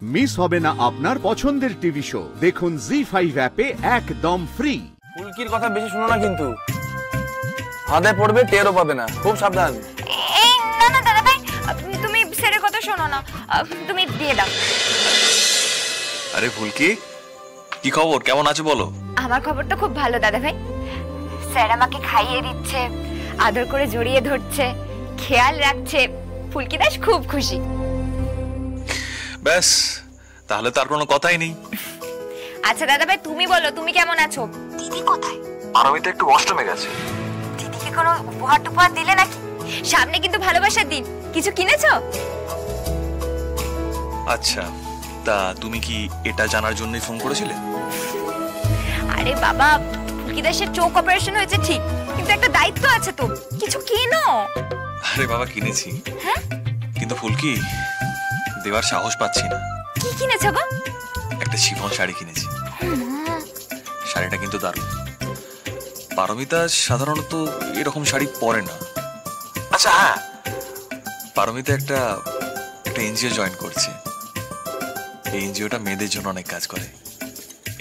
Miss হবে না আপনার পছন্দের টিভি শো। দেখুন জি5 অ্যাপে একদম ফ্রি। ফুলকির কথা বেশি শুনো না কিন্তু, হাতে পড়বে টেরও পাবে না, খুব সাবধান। এই না না দাদা ভাই, তুমি স্যারের কথা শোনো না, তুমি দিয়ে দাও। আরে ফুলকি, কি খবর, কেমন আছো বলো? আমার খবর তো খুব ভালো দাদা ভাই। স্যার আমাকে খাইয়ে দিচ্ছে, আদর করে জড়িয়ে ধরছে, খেয়াল রাখছে। ফুলকি দাস খুব খুশি। ব্যাস, তাহলে তার কোনো কথাই নেই। আচ্ছা দাদা ভাই, তুমি বলো, তুমি কেমন আছো? দিদি কোথায়? পারমিতা একটু অষ্টমে গেছে। দিদিকে কোনো উপহার টুপহার দিলে নাকি? সামনে কিন্তু ভালোবাসার দিন, কিছু কিনেছো? আচ্ছা, তা তুমি কি এটা জানার জন্যই ফোন করেছিলে? আরে বাবা, ফুলকি দাসের চোখ অপারেশন হয়েছে ঠিক, কিন্তু একটা দায়িত্ব আছে তো, কিছু কিনো। আরে বাবা, কিনেছি। হ্যাঁ? কিন্তু ফুলকি, দেওয়ার সাহস পাচ্ছি না। কি কিনেছো গো? একটা শিফন শাড়ি কিনেছি। শাড়িটা কিন্তু দারুণ। পারমিতা সাধারণত এরকম শাড়ি পরে না। আচ্ছা হ্যাঁ, পারমিতা একটা এনজিও জয়েন করছে। এই এনজিওটা মেয়েদের জন্য অনেক কাজ করে।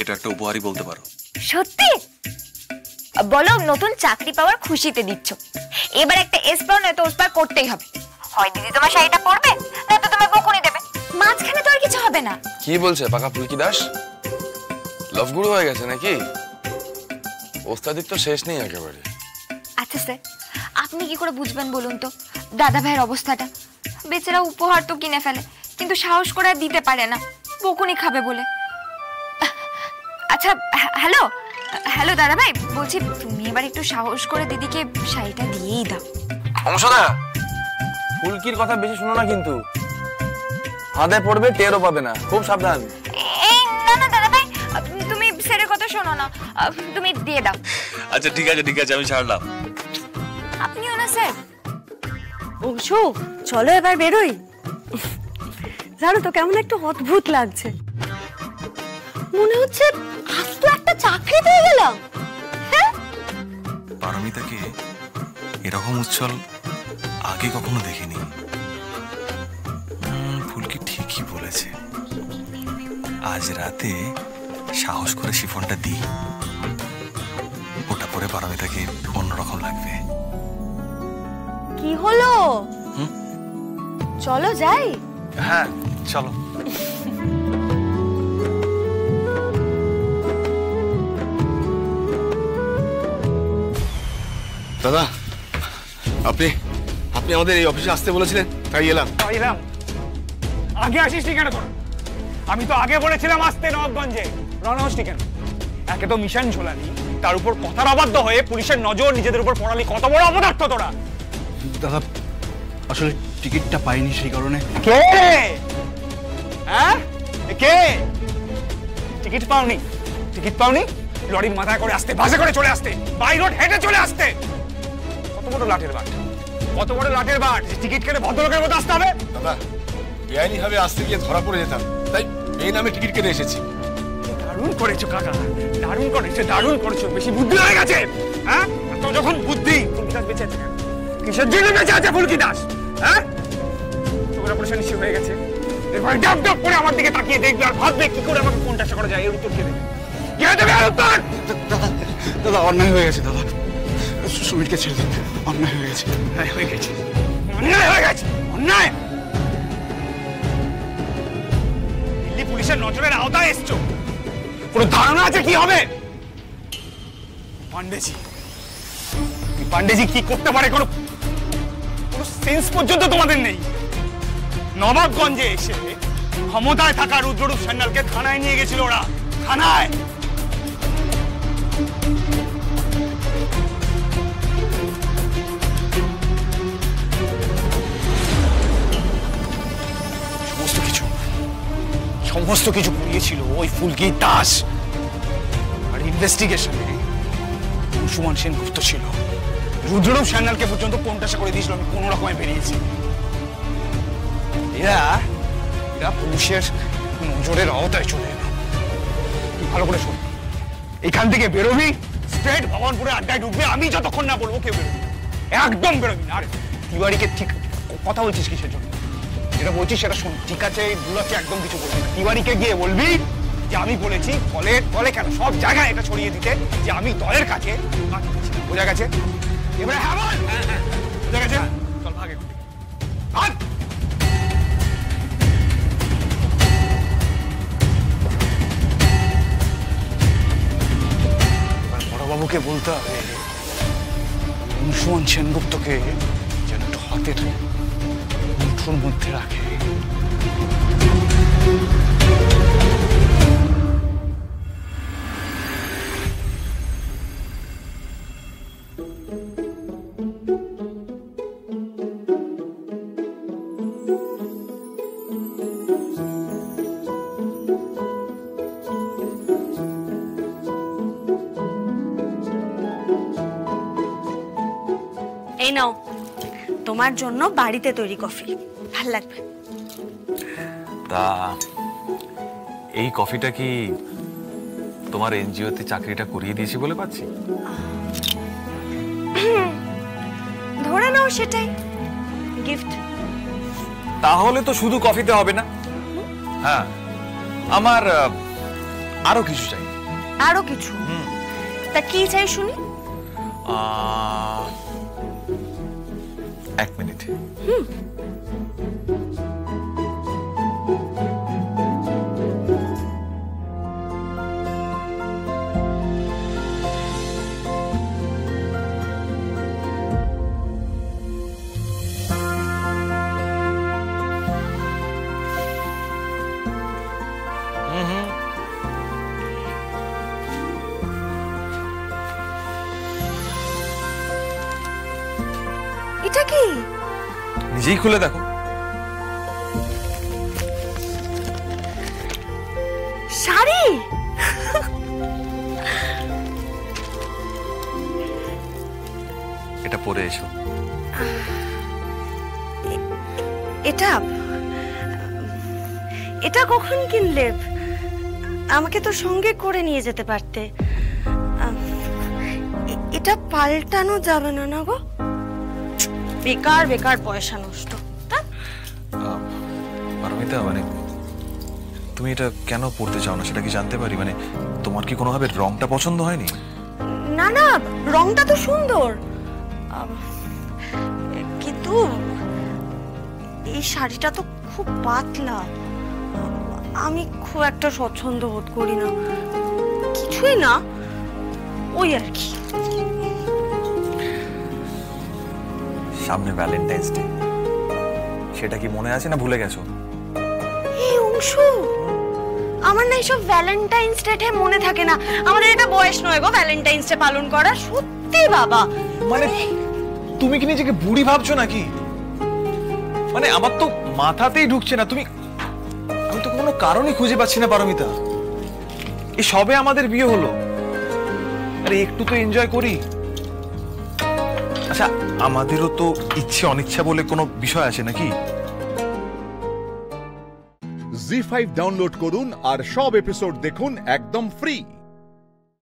এটা একটা উপহারই বলতে পারো। সত্যি? বলো, নতুন চাকরি পাওয়ার খুশিতে দিচ্ছ। এবার একটা এস পাও, নয়তো ওস পার করতেই হবে। হয় দিদি তোমার শাড়িটা পরবে, নয়তো তোমার বকুনি দেবে, মাঝখানে তো আর কিছু হবে না। কি বলছে পাকা ফুলকি দাস? লভগুরু হয়ে গেছে নাকি? ওস্তাদির তো শেষ নেই একেবারে। আচ্ছা স্যার, আপনি কি করে বুঝবেন বলুন তো দাদা ভাইয়ের অবস্থাটা? বেচারা উপহার তো কিনে ফেলে, কিন্তু সাহস করে আর দিতে পারে না, বকুনি খাবে বলে। আচ্ছা, হ্যালো হ্যালো দাদা ভাই, বলছি তুমি এবার একটু সাহস করে দিদিকে শাড়িটা দিয়েই দাও। অংশদা, ফুলকির কথা বেশি শুনো না কিন্তু, হাতে পড়বে টেরও পাবে না, খুব সাবধান। এই না না দাদা ভাই, তুমি স্যারের কথা শোনো না, তুমি দিয়ে দাও। আচ্ছা ঠিক আছে ঠিক আছে, আমি ছাড়লাম। আপনিও না স্যার? অংশু, চলো এবার বেরোই। জানো তো কেমন একটা অদ্ভুত লাগছে, মনে হচ্ছে আজ তো একটা চাকরি পেয়ে গেলাম। হ্যাঁ, পারমিতাকে এরকম উচ্ছল আগে কখনো দেখিনি। ফুলকি ঠিকই বলেছে, আজ রাতে সাহস করে শিফনটা দিই, ওটা পরে পারমিতাকে অন্যরকম লাগবে। কি হলো? চলো যাই। হ্যাঁ চলো। দাদা, আপনি আপনি আমাদের এই অফিসে আসতে বলেছিলেন, তাই এলাম। আগে আসিস কেন তোর? আমি তো আগে বলেছিলাম আসতে নবাবগঞ্জে, রওনা হসনি কেন? একে তো মিশন ঝোলালি, তার উপর কথার অবাধ্য হয়ে পুলিশের নজর নিজেদের উপর পড়ালি, কত বড় অপদার্থ তোরা। দাদা, আসলে টিকিটটা পাইনি, সেই কারণে। কে? হ্যাঁ, কে? টিকিট পাওনি? টিকিট পাওনি? লরির মাথায় করে আসতে, বাসে করে চলে আসতে, বাই রোড হেঁটে চলে আসতে। কত বড় লাঠের বাট, কত বড় লাঠের বাট, টিকিট কেটে ভদ্রলোকের মতো আসতে হবে? দাদা, বেআইনি ভাবে আসতে গিয়ে ধরা পড়ে যেতাম, তাই এই নামে টিকিট কেটে এসেছি। দারুণ করেছো কাকা, দারুণ করেছো, দারুণ করেছো। বেশি বুদ্ধি হয়ে গেছে। হ্যাঁ, তো যখন বুদ্ধি, ফুলকি দাস বেঁচে আছে কেন? কিসের জন্য বেঁচে আছে ফুলকি দাস? হ্যাঁ, তোর অপারেশন নিশ্চয় হয়ে গেছে। এরপরে ডাব ডাব করে আমার দিকে তাকিয়ে দেখবে আর ভাববে কি করে আমাকে কোনটা করা যায়, এর উত্তর কে দেবে? কে দেবে আর উত্তর? দাদা, অন্যায় হয়ে গেছে দাদা, সুমিতকে ছেড়ে দিন, অন্যায় হয়ে গেছে। হ্যাঁ, হয়ে গেছে, অন্যায় হয়ে গেছে, অন্যায়। দিল্লি পুলিশের নজরের আওতায় এসছো, কোনো ধারণা আছে কি হবে? পান্ডেজি, পান্ডেজি কি করতে পারে কোনো সেন্স পর্যন্ত তোমাদের নেই। নবাবগঞ্জে এসে ক্ষমতায় থাকা রুদ্ররূপ সান্যালকে থানায় নিয়ে গেছিল ওরা, থানায়। সমস্ত কিছু করিয়েছিল ওই ফুলকি দাস। আর ইনভেস্টিগেশনে সুমন সেনগুপ্ত ছিল, রুদ্ররূপ সান্যালকে পর্যন্ত কোণঠাসা করে দিয়েছিল। আমি কোনো রকমে বেরিয়েছি। এরা পুলিশের নজরের আওতায় চলে এলো। ভালো করে শোন, এখান থেকে বেরোবি, স্ট্রেট ভবনপুরে আড্ডায় ঢুকবে, আমি যতক্ষণ না বলবো কেউ বেরোবি, একদম বেরোবি না। আর তিওয়ারিকে ঠিক কথা বলছিস কিসের জন্য? যেটা বলছি সেটা শোন, ঠিক আছে? এগুলোকে একদম কিছু বলবি না। তিওয়ারিকে গিয়ে বলবি যে আমি বলেছি দলে কেন সব জায়গায় এটা ছড়িয়ে দিতে যে আমি দলের কাছে। বোঝা গেছে? এবারে হ্যাঁ বল। বোঝা গেছে? চল ভাগ এখান থেকে, ভাগ। বড়বাবুকে বলতে হবে অংশুমান সেনগুপ্তকে যেন একটু হাতের মুঠোর মধ্যে রাখে। এই নাও তোমার জন্য বাড়িতে তৈরি কফি, ভাল লাগবে। তা এই কফিটা কি তোমার এনজিওতে চাকরিটা করিয়ে দিয়েছি বলে পাচ্ছি? ধরে নাও সেটাই গিফট। তাহলে তো শুধু কফিতে হবে না, হ্যাঁ আমার আরো কিছু চাই। আরো কিছু? তা কি চাই শুনি? 1 মিনিট। এটা কি? নিজেই খুলে দেখো। শাড়ি? এটা পরে এসো। এটা এটা কখন কিনলে? আমাকে তো সঙ্গে করে নিয়ে যেতে পারতে। এটা পাল্টানো যাবে না না গো? বেকার বেকার পয়সা নষ্ট। পারমিতা, মানে তুমি এটা কেন পড়তে চাও না সেটা কি জানতে পারি? মানে তোমার কি কোনোভাবে রংটা পছন্দ হয়নি? না না, রংটা তো সুন্দর, কিন্তু এই শাড়িটা তো খুব পাতলা, আমি খুব একটা স্বচ্ছন্দ বোধ করি না। কিছুই না, ওই আর কি। সামনে ভ্যালেন্টাইন্স ডে, সেটা কি মনে আছে না ভুলে গেছো? এই অংশু, আমার না এইসব ভ্যালেন্টাইন্স ডে মনে থাকে না। আমাদের এটা বয়স নয় গো ভ্যালেন্টাইন্স ডে পালন করা। সত্যি বাবা, মানে তুমি কি নিজেকে বুড়ি ভাবছো নাকি? মানে আমার তো মাথাতেই ঢুকছে না। আমি তো কোনো কারণই খুঁজে পাচ্ছি না পারমিতা। এই সবে আমাদের বিয়ে হলো, আরে একটু তো এনজয় করি। আচ্ছা, আমাদেরও তো ইচ্ছে অনিচ্ছা বলে কোনো বিষয় আছে নাকি? জি5 ডাউনলোড করুন আর সব এপিসোড দেখুন একদম ফ্রি।